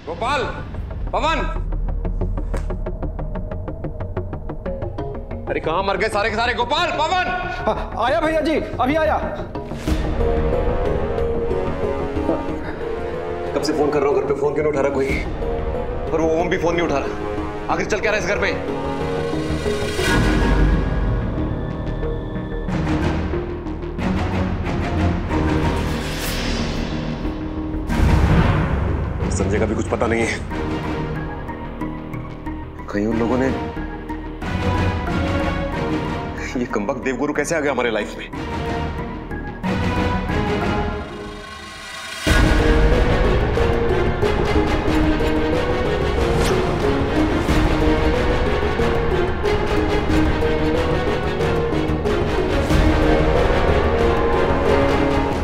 गोपाल, पवन, अरे कहां मर गए सारे के सारे? गोपाल, पवन। आया भैया जी, अभी आया। कब से फोन कर रहा हूं, घर पे फोन क्यों नहीं उठा रहा कोई? और वो ओम भी फोन नहीं उठा रहा। आखिर चल क्या रहा है इस घर पे? संजय का भी कुछ पता नहीं है। कहीं उन लोगों ने, ये कमबख्त देवगुरु कैसे आ गया हमारे लाइफ में?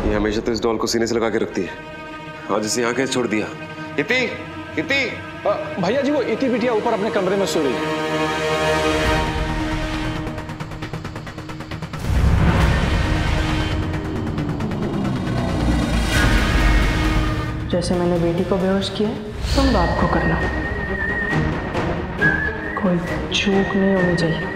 ये हमेशा तो इस डॉल को सीने से लगा के रखती है, आज इसे यहाँ कैसे छोड़ दिया? इति, इति। भैया जी वो इति बिटिया ऊपर अपने कमरे में सो रही है। जैसे मैंने बेटी को बेहोश किया तुम बाप को करना, कोई चूक नहीं होनी चाहिए।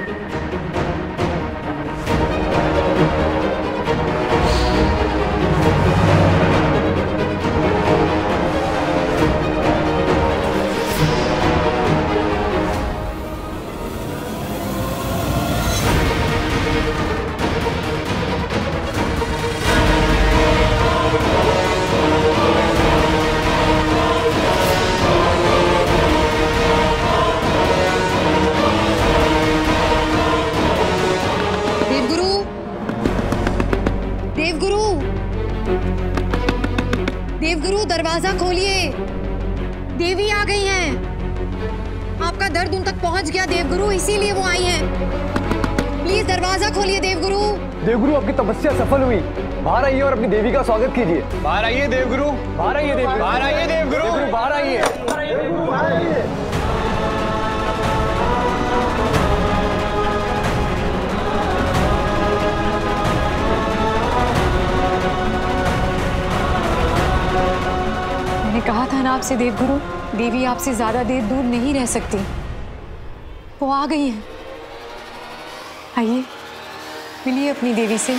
देवगुरु दरवाजा खोलिए, देवी आ गई हैं। आपका दर्द उन तक पहुंच गया देवगुरु, इसीलिए वो आई हैं। प्लीज दरवाजा खोलिए देवगुरु। देवगुरु आपकी तपस्या सफल हुई, बाहर आइए और अपनी देवी का स्वागत कीजिए। बाहर आइए देवगुरु, बाहर आइए देवी, बाहर आइए देवगुरु, बाहर आइए, बाहर आइए। मैंने कहा था ना आपसे देवगुरु, देवी आपसे ज्यादा देर दूर नहीं रह सकती। वो आ गई है, आइए मिलिए अपनी देवी से।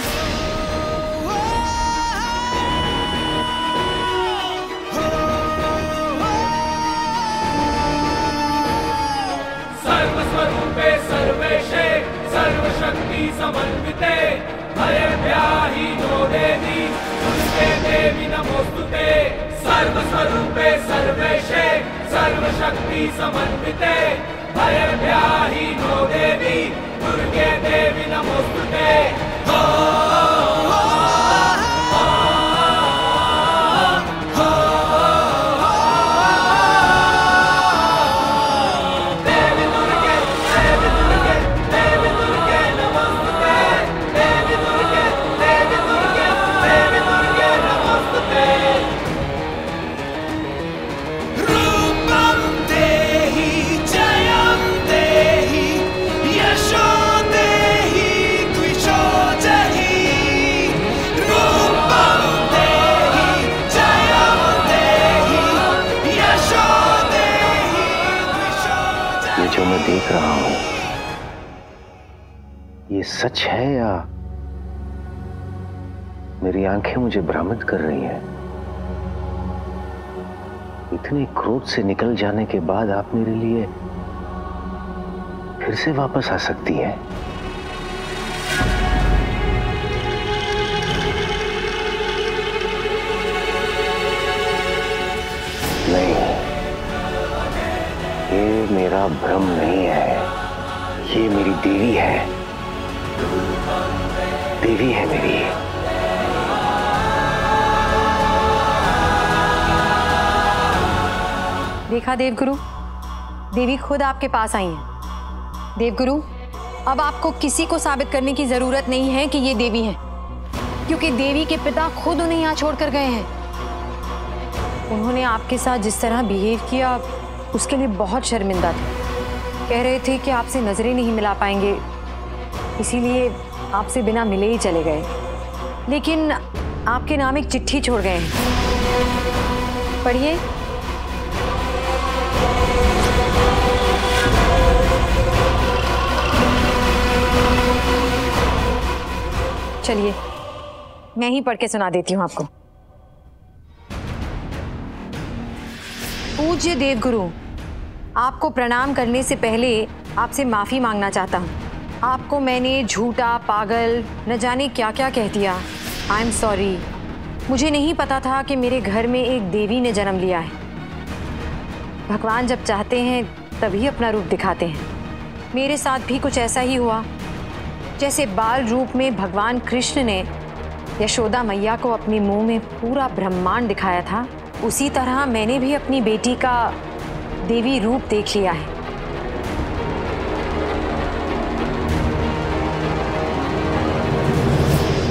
सर्वस्वरूपे सर्वेशे सर्वशक्ति समन्विते भयभ्याहिनो देवी नमस्ते देवी नमोस्तुते। सर्वस्वरूपे सर्वेशे सर्वशक्ति समन्विते भयभ्याहिनो देवी दुर्गे देवी नमोस्तुते। जो मैं देख रहा हूं ये सच है या मेरी आंखें मुझे भ्रमित कर रही हैं? इतने क्रोध से निकल जाने के बाद आप मेरे लिए फिर से वापस आ सकती हैं? नहीं, ये मेरा भ्रम नहीं है, ये मेरी देवी है, देवी है मेरी। देखा देवगुरु, देवी खुद आपके पास आई है। देवगुरु, अब आपको किसी को साबित करने की जरूरत नहीं है कि ये देवी है, क्योंकि देवी के पिता खुद उन्हें यहाँ छोड़कर गए हैं। उन्होंने आपके साथ जिस तरह बिहेव किया उसके लिए बहुत शर्मिंदा थे। कह रहे थे कि आपसे नजरें नहीं मिला पाएंगे, इसीलिए आपसे बिना मिले ही चले गए। लेकिन आपके नाम एक चिट्ठी छोड़ गए हैं, पढ़िए। चलिए मैं ही पढ़ के सुना देती हूँ आपको। पूज्य देवगुरु, आपको प्रणाम करने से पहले आपसे माफी मांगना चाहता हूँ। आपको मैंने झूठा, पागल, न जाने क्या क्या कह दिया। I am sorry. मुझे नहीं पता था कि मेरे घर में एक देवी ने जन्म लिया है। भगवान जब चाहते हैं तभी अपना रूप दिखाते हैं। मेरे साथ भी कुछ ऐसा ही हुआ। जैसे बाल रूप में भगवान कृष्ण ने यशोदा मैया को अपने मुंह में पूरा ब्रह्मांड दिखाया था, उसी तरह मैंने भी अपनी बेटी का देवी रूप देख लिया है।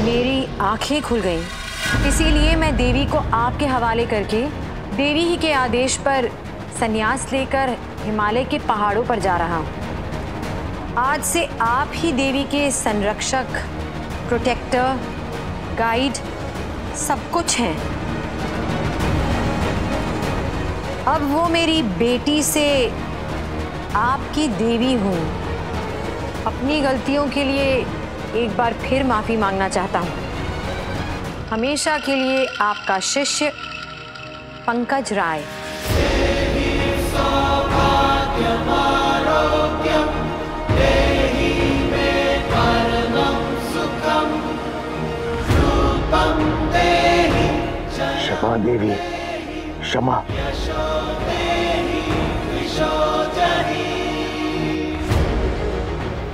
मेरी आंखें खुल गईं, इसीलिए मैं देवी को आपके हवाले करके देवी ही के आदेश पर संन्यास लेकर हिमालय के पहाड़ों पर जा रहा हूँ। आज से आप ही देवी के संरक्षक, प्रोटेक्टर, गाइड सब कुछ हैं। अब वो मेरी बेटी से आपकी देवी हूँ। अपनी गलतियों के लिए एक बार फिर माफी मांगना चाहता हूँ। हमेशा के लिए आपका शिष्य पंकज राय। क्षमा देवी, क्षमा।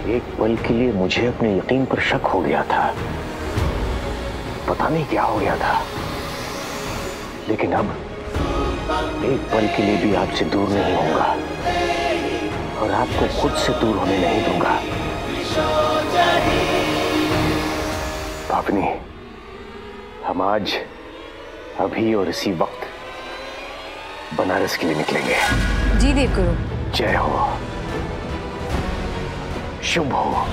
एक पल के लिए मुझे अपने यकीन पर शक हो गया था। पता नहीं क्या हो गया था, लेकिन अब एक पल के लिए भी आपसे दूर नहीं होऊंगा और आपको खुद से दूर होने नहीं दूंगा। पावनी, हम आज, अभी और इसी वक्त बनारस के लिए निकलेंगे। जी देवगुरु। जय हो, शुभ हो।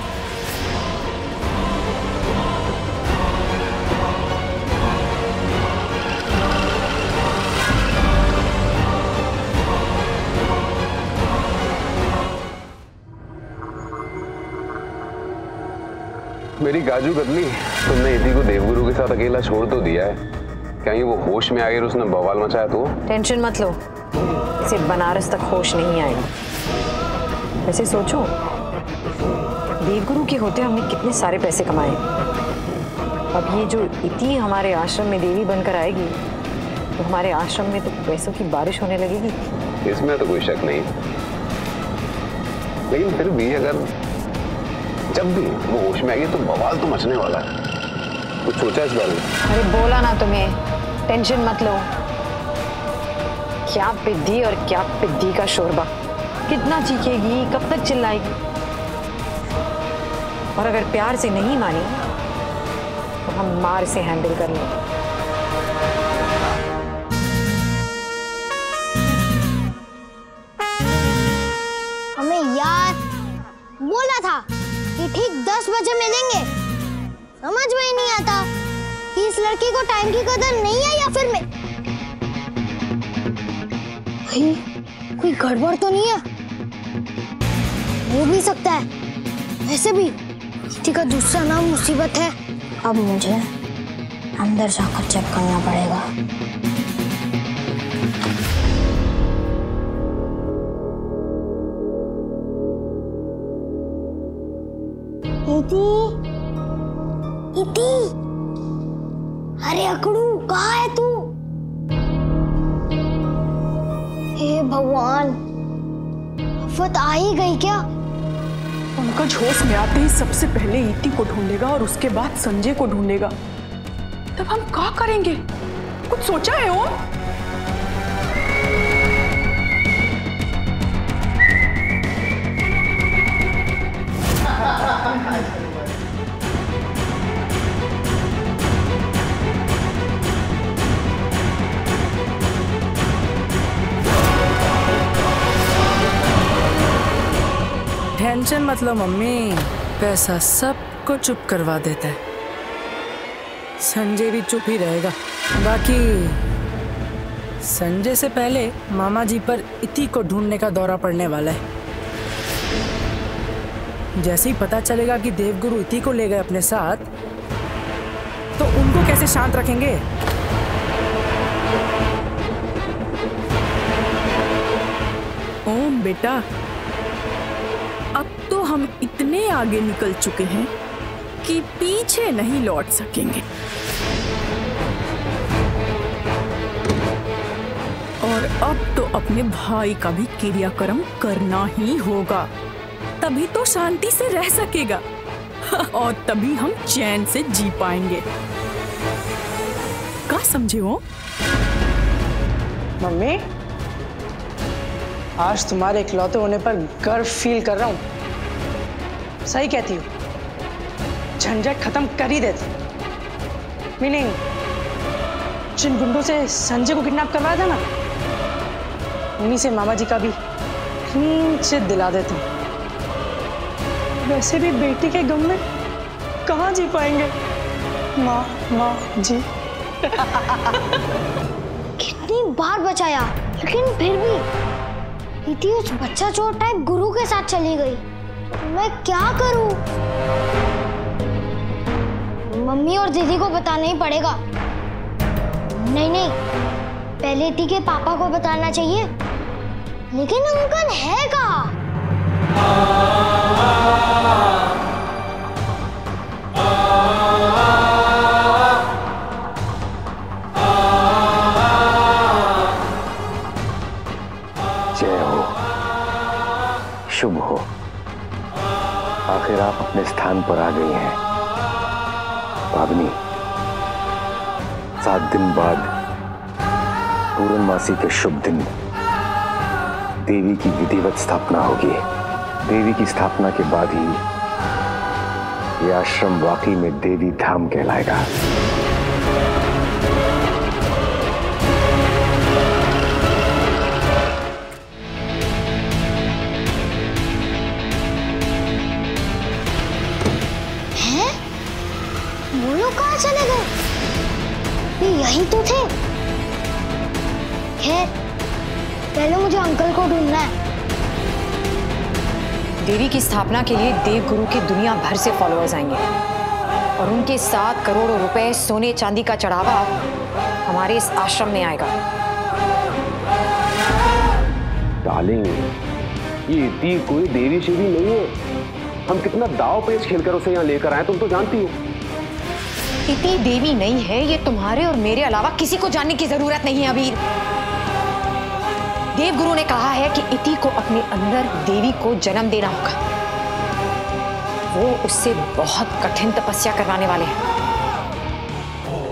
मेरी गाजू कतली, तुमने इति को देवगुरु के साथ अकेला छोड़ तो दिया है, कहीं वो होश में आ गई और उसने बवाल मचाया तो? टेंशन मत लो, इसे बनारस तक होश नहीं आएगा। वैसे सोचो, देवगुरु के होते हमने कितने सारे पैसे कमाए। अब ये जो इति हमारे आश्रम में देवी बनकर आएगी तो हमारे आश्रम में तो पैसों की बारिश होने लगेगी। इसमें तो कोई शक नहीं, लेकिन फिर भी अगर जब भी वो होश में आएगी तो बवाल तो मचने वाला है। कुछ सोचा इस बारे में? अरे बोला ना तुम्हें, टेंशन मत लो। क्या पिद्दी और क्या पिद्दी का शोरबा, कितना चीखेगी, कब तक चिल्लाएगी। और अगर प्यार से नहीं मानी तो हम मार से हैंडल कर लेंगे। हमें यार बोला था कि ठीक 10 बजे मिलेंगे। समझ में ही नहीं आता कि इस लड़की को टाइम की कदर नहीं है या फिर मैं कोई गड़बड़ तो नहीं है। हो भी सकता है। वैसे भी इति का दूसरा नाम मुसीबत है। अब मुझे अंदर जाकर चेक करना पड़ेगा। इति, इति, अरे अकड़ू कहाँ है तू? हे भगवान, आफत आ ही गई क्या? पंकज होश में आते ही सबसे पहले इति को ढूंढेगा और उसके बाद संजय को ढूंढेगा। तब हम क्या करेंगे? कुछ सोचा है ओम? टेंशन मत लो मम्मी, पैसा सबको चुप करवा देता है। संजय भी चुप ही रहेगा। बाकी संजय से पहले मामा जी पर इति को ढूंढने का दौरा पड़ने वाला है। जैसे ही पता चलेगा कि देवगुरु इति को ले गए अपने साथ, तो उनको कैसे शांत रखेंगे? ओम बेटा, अब तो हम इतने आगे निकल चुके हैं कि पीछे नहीं लौट सकेंगे। और अब तो अपने भाई का भी क्रियाक्रम करना ही होगा, तभी तो शांति से रह सकेगा और तभी हम चैन से जी पाएंगे। क्या समझे हो? मम्मी, आज तुम्हारे इकलौते होने पर गर्व फील कर रहा हूं। सही कहती हो, झंझट खत्म कर ही देते। मीनिंग, जिन गुंडों से संजय को किडनैप करवाया था ना, उन्हीं से मामा जी का भी क्लीन चिट दिला देते हैं। वैसे भी बेटी के गम में कहाँ जी पाएंगे माँ जी। कितनी बार बचाया, लेकिन फिर भी इति उस बच्चा चोर टाइप गुरु के साथ चली गई। मैं क्या करूं? मम्मी और दीदी को बताना ही पड़ेगा। नहीं, पहले इति के पापा को बताना चाहिए। लेकिन अंकल है कहाँ? जय हो, शुभ हो। आखिर आप अपने स्थान पर आ गई हैं। भावनी, 7 दिन बाद पूर्णमासी के शुभ दिन देवी की विधिवत स्थापना होगी। देवी की स्थापना के बाद ही यह आश्रम वाकई में देवी धाम कहलाएगा। हैं? वो लोग कहाँ चले गए? ये यहीं तो थे। खैर, पहले मुझे अंकल को ढूंढना है। देवी की स्थापना के लिए देव गुरु के दुनिया भर से फॉलोअर्स आएंगे और उनके 7 करोड़ रुपए सोने चांदी का चढ़ावा हमारे इस आश्रम में आएगा। डार्लिंग, ये इति कोई देवी शेवी नहीं है। हम कितना दाव पेच खेलकर उसे यहाँ लेकर आए, तुम तो जानती हो। इति देवी नहीं है, ये तुम्हारे और मेरे अलावा किसी को जानने की जरूरत नहीं है। अबीर, देव गुरु ने कहा है कि इति को अपने अंदर देवी को जन्म देना होगा। वो उससे बहुत कठिन तपस्या करवाने वाले हैं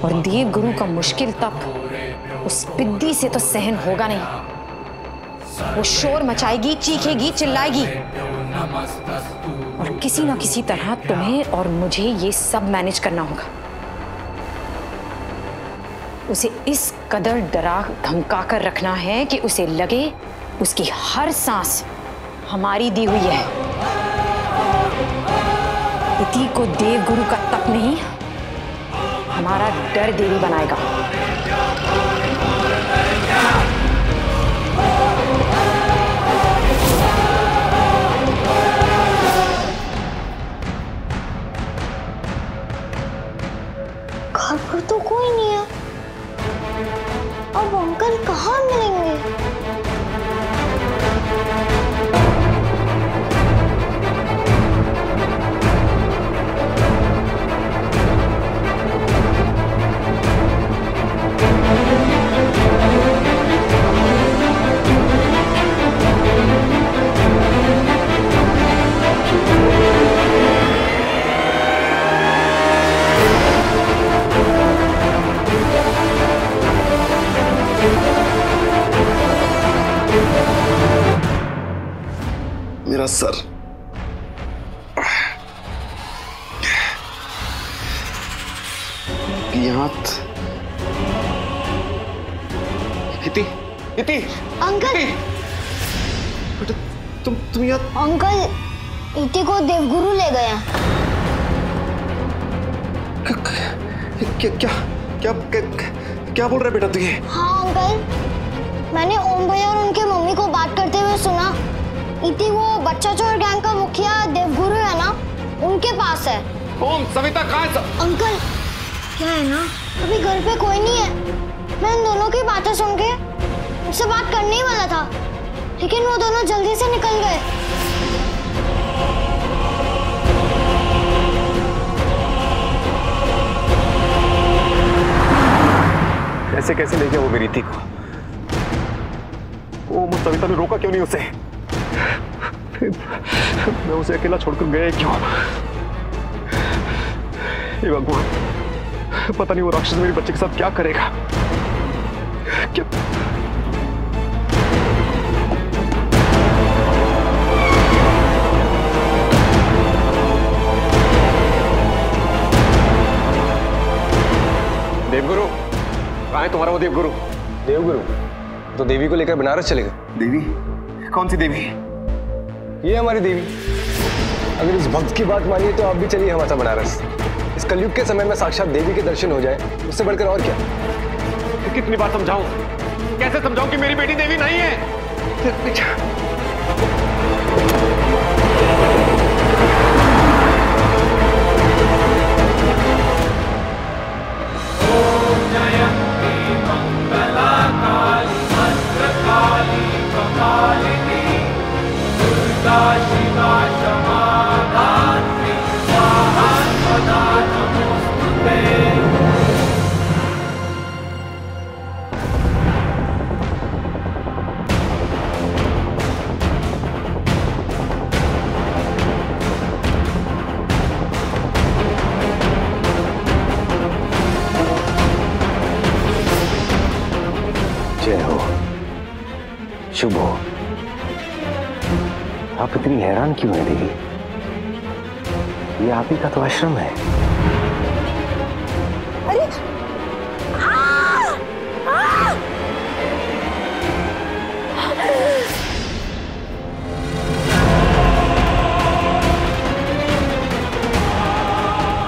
और देव गुरु का मुश्किल तप उस पिद्दी से तो सहन होगा नहीं। वो शोर मचाएगी, चीखेगी, चिल्लाएगी और किसी ना किसी तरह तुम्हें और मुझे ये सब मैनेज करना होगा। उसे इस कदर डरा धमका कर रखना है कि उसे लगे उसकी हर सांस हमारी दी हुई है। इति को देव गुरु का तप नहीं, हमारा डर देवी बनाएगा। घर पर तो कोई नहीं है। अब अंकल कहाँ मिलेंगे? मेरा सर, ये हाथ। इति, इति, अंकल, बेटा तुम यहाँ। अंकल, इति को देवगुरु ले गए। क्या बोल रहा है बेटा तू ये? हाँ अंकल, मैंने ओम भैया और उनके मम्मी को बात करते हुए सुना। इति वो बच्चा चोर गैंग का मुखिया देवगुरु है ना, उनके पास है। ओम, सविता कहाँ है? अंकल, क्या है ना, अभी घर पे कोई नहीं है। मैं उन दोनों की बातें सुन के उनसे बात करने ही वाला था, लेकिन वो दोनों जल्दी से निकल गए। ऐसे कैसे ले गया वो मेरी रीति को? वो मुस्तविता ने रोका क्यों नहीं उसे? मैं उसे अकेला छोड़कर गया क्यों? हे भगवान, पता नहीं वो राक्षस मेरी बच्चे के साथ क्या करेगा। क्या देवगुरु, कहाँ है तुम्हारा वो देवगुरु? देवगुरु तो देवी को लेकर बनारस चलेगा। देवी? कौन सी देवी? ये हमारी देवी। अगर इस भक्त की बात मानिए तो आप भी चलिए हमारे साथ बनारस। इस कलयुग के समय में साक्षात देवी के दर्शन हो जाए, उससे बढ़कर और क्या? कितनी बार समझाऊं? कैसे समझाऊं कि मेरी बेटी देवी नहीं है? जय हो, शुभ हो। आप इतनी हैरान क्यों हैं देवी? ये आप ही का तो आश्रम है। अरे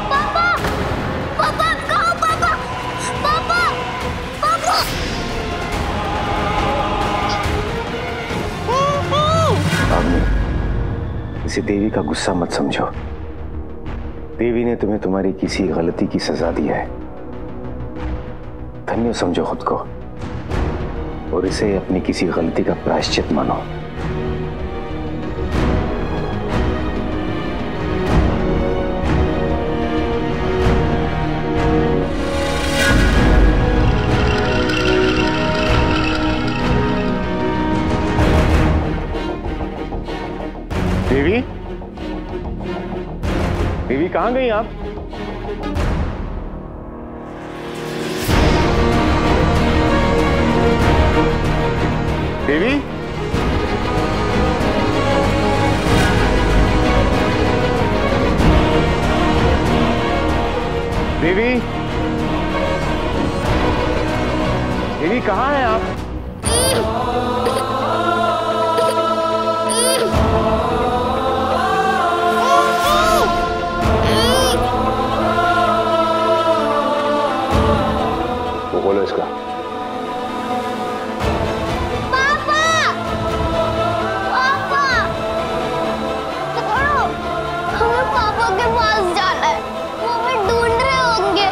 पापा, पापा कहाँ? पापा, पापा, पापा। इसे देवी का गुस्सा मत समझो। देवी ने तुम्हें तुम्हारी किसी गलती की सजा दी है। धन्य समझो खुद को और इसे अपनी किसी गलती का प्रायश्चित मानो। देवी? देवी कहाँ गई आप? देवी? देवी? देवी कहाँ हैं आप? बोलो इसका। पापा, पापा, छोड़ो, हमें पापा के पास जाना है। वो हमें ढूंढ रहे होंगे,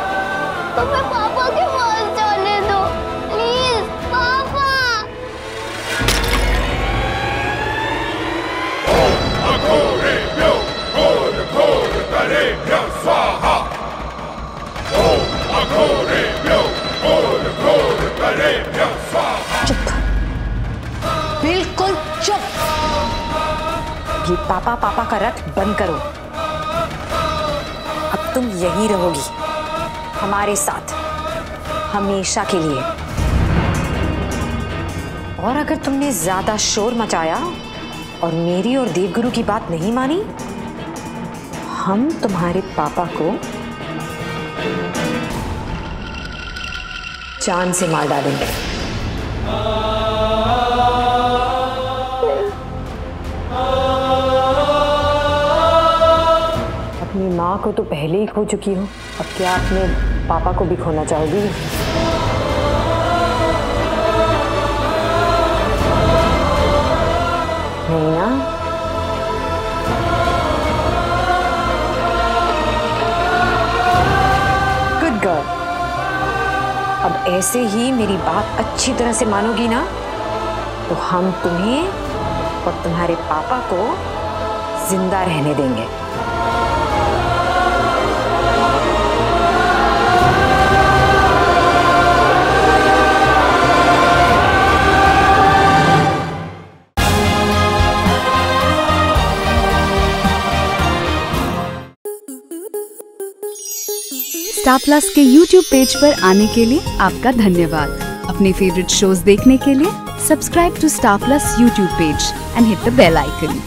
हमें पापा के पास जाने दो, प्लीज पापा। चुप, बिल्कुल चुप। ये पापा पापा का रट बंद करो। अब तुम यहीं रहोगी हमारे साथ हमेशा के लिए। और अगर तुमने ज्यादा शोर मचाया और मेरी और देवगुरु की बात नहीं मानी, हम तुम्हारे पापा को जान से मार डालेंगे। अपनी माँ को तो पहले ही खो चुकी हो, अब क्या अपने पापा को भी खोना चाहोगी? नहीं ना? Good girl. जैसे ही मेरी बात अच्छी तरह से मानोगी ना, तो हम तुम्हें और तुम्हारे पापा को जिंदा रहने देंगे। स्टार प्लस के YouTube पेज पर आने के लिए आपका धन्यवाद। अपने फेवरेट शोज देखने के लिए subscribe to Star Plus YouTube page and hit the bell icon.